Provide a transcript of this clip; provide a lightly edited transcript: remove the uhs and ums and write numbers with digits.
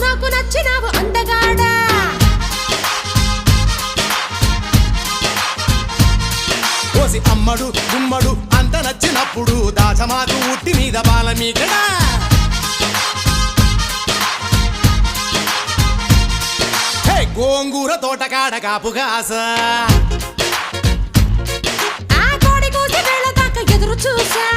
నాకు నచ్చినావు అందగాడా కోసి అమ్మడు గుమ్మడు అంత నచ్చినప్పుడు దాచమాకు ఉట్టి మీద బాలమీకడా గోంగూర తోటకాడ కాపుగాస ఆ కోడి కూసి వేళ దాకా ఎదురు చూసా